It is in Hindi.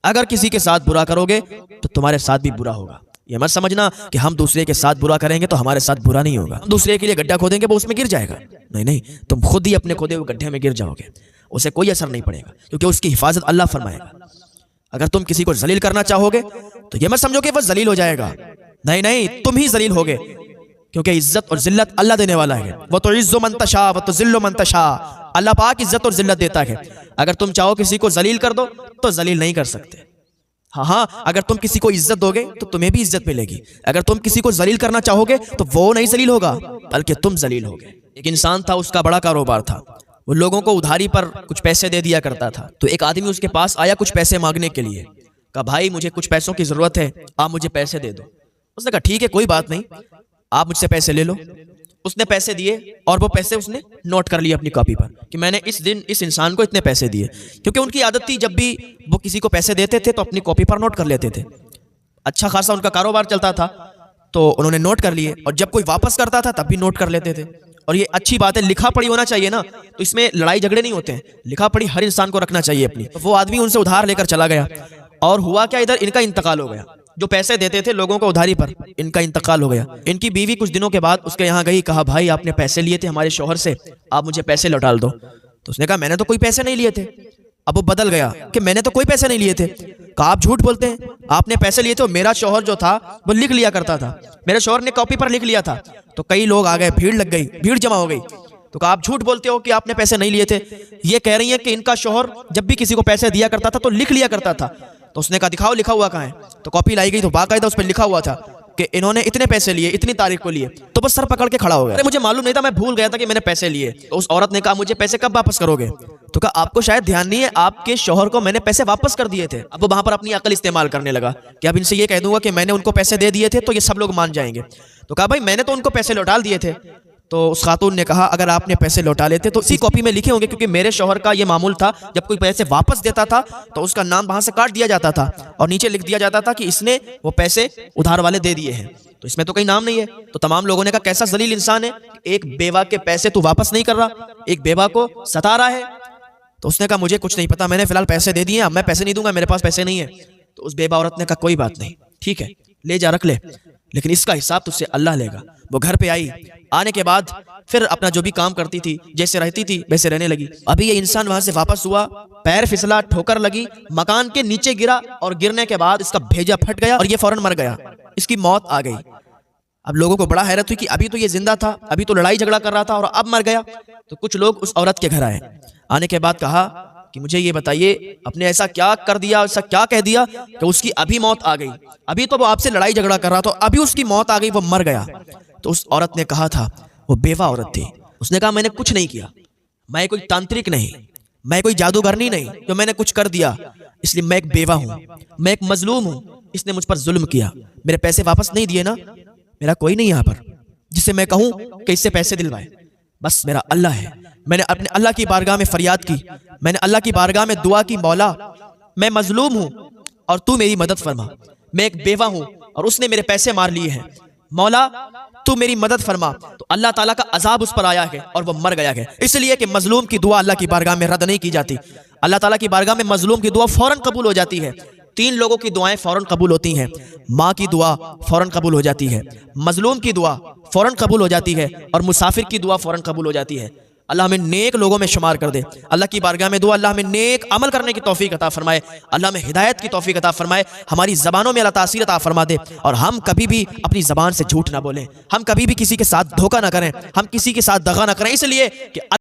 अगर किसी के साथ बुरा करोगे तो तुम्हारे साथ भी बुरा होगा। ये मत समझना कि हम दूसरे के साथ बुरा करेंगे तो हमारे साथ बुरा नहीं होगा। हम दूसरे के लिए गड्ढा खोदेंगे वो उसमें गिर जाएगा। नहीं नहीं, तुम खुद ही अपने खोदे हुए गड्ढे में गिर जाओगे, उसे कोई असर नहीं पड़ेगा, क्योंकि उसकी हिफाजत अल्लाह फरमाएगा। अगर तुम किसी को जलील करना चाहोगे तो ये मत समझो कि वह जलील हो जाएगा। नहीं नहीं, तुम ही जलील होगे, क्योंकि इज्जत और जिल्लत अल्लाह देने वाला है। वह तो इज्जो मंतशा व तो जिल्लो मंतशा, अल्लाह पाक इज्जत और जिल्लत देता है। अगर तुम चाहो किसी को जलील कर दो तो जलील नहीं कर सकते। हाँ, अगर तुम किसी को इज्जत दोगे तो तुम्हें भी इज्जत मिलेगी। अगर तुम किसी को जलील करना चाहोगे तो वो नहीं जलील होगा, बल्कि तुम जलील होगे। एक इंसान था, उसका बड़ा कारोबार था, वो लोगों को उधारी पर कुछ पैसे दे दिया करता था। तो एक आदमी उसके पास आया कुछ पैसे मांगने के लिए। कहा भाई मुझे कुछ पैसों की जरूरत है, आप मुझे पैसे दे दो। उसने कहा ठीक है कोई बात नहीं, आप मुझसे पैसे ले लो। उसने पैसे दिए और वो पैसे उसने नोट कर लिए अपनी कॉपी पर कि मैंने इस दिन इस इंसान को इतने पैसे दिए, क्योंकि उनकी आदत थी जब भी वो किसी को पैसे देते थे तो अपनी कॉपी पर नोट कर लेते थे। अच्छा खासा उनका कारोबार चलता था तो उन्होंने नोट कर लिए, और जब कोई वापस करता था तब भी नोट कर लेते थे। और ये अच्छी बात है, लिखा पढ़ी होना चाहिए ना, तो इसमें लड़ाई झगड़े नहीं होते हैं। लिखा पढ़ी हर इंसान को रखना चाहिए अपनी। तो वो आदमी उनसे उधार लेकर चला गया, और हुआ क्या, इधर इनका इंतकाल हो गया। जो पैसे देते थे लोगों को उधारी पर, इनका इंतकाल हो गया। इनकी बीवी कुछ दिनों के बाद उसके यहाँ गई, कहा भाई आपने पैसे लिए थे हमारे शौहर से, आप मुझे पैसे लौटा दो। तो उसने कहा मैंने तो कोई पैसे नहीं लिए थे। अब वो बदल गया कि मैंने तो कोई पैसे नहीं लिए थे। कहा आप झूठ बोलते हैं, आपने पैसे लिए थे। मेरा शौहर जो था वो लिख लिया करता था, मेरे शौहर ने कॉपी पर लिख लिया था। तो कई लोग आ गए, भीड़ लग गई, भीड़ जमा हो गई। तो कहा आप झूठ बोलते हो कि आपने पैसे नहीं लिए थे। ये कह रही है कि इनका शौहर जब भी किसी को पैसे दिया करता था तो लिख लिया करता था। तो उसने कहा दिखाओ लिखा हुआ कहाँ है। तो कॉपी लाई गई तो बाकायदा उस पर लिखा हुआ था कि इन्होंने इतने पैसे लिए, इतनी तारीख को लिए। तो बस सर पकड़ के खड़ा हो गया, अरे मुझे मालूम नहीं था, मैं भूल गया था कि मैंने पैसे लिए। तो उस औरत ने कहा मुझे पैसे कब वापस करोगे। तो कहा आपको शायद ध्यान नहीं है, आपके शौहर को मैंने पैसे वापस कर दिए थे। अब वो वहां पर अपनी अकल इस्तेमाल करने लगा कि अब इनसे ये कह दूंगा कि मैंने उनको पैसे दे दिए थे तो ये सब लोग मान जाएंगे। तो कहा भाई मैंने तो उनको पैसे लौटा दिए थे। तो उस खातून ने कहा अगर आपने पैसे लौटा लेते तो इसी कॉपी में लिखे होंगे, क्योंकि मेरे शौहर का ये मामूल था जब कोई पैसे वापस देता था तो उसका नाम वहां से काट दिया जाता था और नीचे लिख दिया जाता था कि इसने वो पैसे उधार वाले दे दिए हैं। तो इसमें तो कहीं नाम नहीं है। तो तमाम लोगों ने कहा कैसा जलील इंसान है, एक बेवा के पैसे तू वापस नहीं कर रहा, एक बेवा को सता रहा है। तो उसने कहा मुझे कुछ नहीं पता, मैंने फिलहाल पैसे दे दिए, अब मैं पैसे नहीं दूंगा, मेरे पास पैसे नहीं है। तो उस बेवा औरत ने कहा कोई बात नहीं, ठीक है ले जा रख ले, लेकिन इसका हिसाब तुझसे अल्लाह लेगा। वो घर पे आई, आने के बाद फिर अपना जो भी काम करती थी, जैसे रहती थी वैसे रहने लगी। अभी ये इंसान वहां से वापस हुआ, पैर फिसला, ठोकर लगी, मकान के नीचे गिरा, और गिरने के बाद इसका भेजा फट गया और ये फौरन मर गया, इसकी मौत आ गई। अब लोगों को बड़ा हैरत हुई कि अभी तो ये जिंदा था, अभी तो लड़ाई झगड़ा कर रहा था और अब मर गया। तो कुछ लोग उस औरत के घर आए, आने के बाद कहा कि मुझे ये बताइए आपने ऐसा क्या कर दिया, ऐसा क्या कह दिया कि उसकी अभी मौत आ गई। अभी तो वो आपसे लड़ाई झगड़ा कर रहा था, अभी उसकी मौत आ गई, वो मर गया। तो उस औरत ने कहा था, वो बेवा औरत थी, उसने कहा मैंने कुछ नहीं किया, मैं कोई तांत्रिक नहीं, मैं कोई जादूगरनी नहीं जो मैंने कुछ कर दिया, इसलिए मैं एक बेवा हूं, मैं एक मजलूम हूं, इसने मुझ पर जुल्म किया, मेरे पैसे वापस नहीं दिए ना, मेरा कोई नहीं यहाँ पर जिसे मैं कहूं कि इससे पैसे दिलवाए, बस मेरा अल्लाह है। मैंने अपने अल्लाह की बारगाह में फरियाद की, मैंने अल्लाह की बारगाह में दुआ की, मौला मैं मजलूम हूं और तू मेरी मदद फरमा, मैं एक बेवा हूं और उसने मेरे पैसे मार लिए हैं, मौला तू मेरी मदद फरमा। तो अल्लाह ताला का अजाब उस पर आया है और वो मर गया है, इसलिए कि मजलूम की दुआ अल्लाह की बारगाह में रद्द नहीं की जाती। अल्लाह ताला की बारगाह में मजलूम की दुआ फौरन कबूल हो जाती है। 3 लोगों की दुआएं फौरन कबूल होती हैं, माँ की दुआ फौरन कबूल हो जाती है, मजलूम की दुआ फौरन कबूल हो जाती है, और मुसाफिर की दुआ फौरन कबूल हो जाती है। अल्लाह हमें नेक लोगों में शुमार कर दे। अल्लाह की बारगाह में दुआ, अल्लाह हमें नेक अमल करने की तौफीक अता फरमाए, अल्लाह में हिदायत की तौफीक अता फरमाए, हमारी ज़बानों में अल्लाह तासीर अता फरमा दे, और हम कभी भी अपनी ज़बान से झूठ ना बोलें, हम कभी भी किसी के साथ धोखा ना करें, हम किसी के साथ दगा ना करें, इसलिए कि